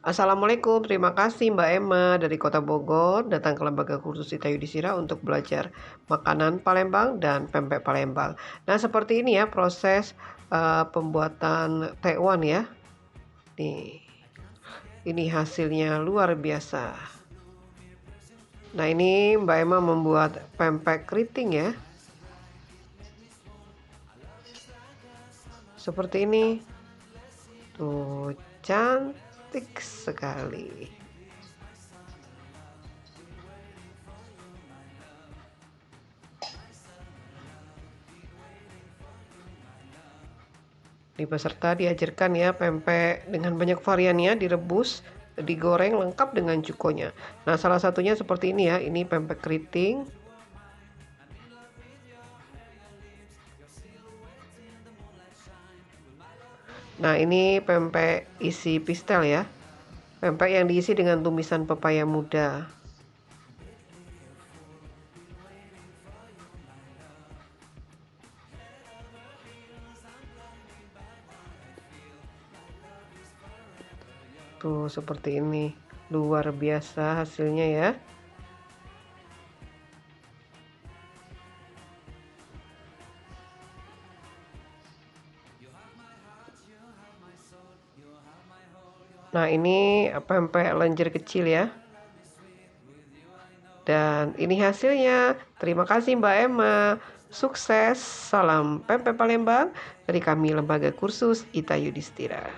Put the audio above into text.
Assalamualaikum, terima kasih Mbak Emma dari Kota Bogor datang ke Lembaga Kursus Ita Yudhistira untuk belajar makanan Palembang dan pempek Palembang. Nah, seperti ini ya proses pembuatan tekwan ya. Nih, ini hasilnya luar biasa. Nah, ini Mbak Emma membuat pempek keriting ya. Seperti ini. Tuh, cantik sekali. Di peserta diajarkan ya pempek dengan banyak variannya, direbus, digoreng lengkap dengan cukonya. Nah, salah satunya seperti ini ya, ini pempek keriting. Nah, ini pempek isi pistel ya. Pempek yang diisi dengan tumisan pepaya muda. Tuh, seperti ini. Luar biasa hasilnya ya. Nah, ini pempek lenjer kecil ya. Dan ini hasilnya. Terima kasih Mbak Emma. Sukses. Salam pempek Palembang dari kami Lembaga Kursus Ita Yudhistira.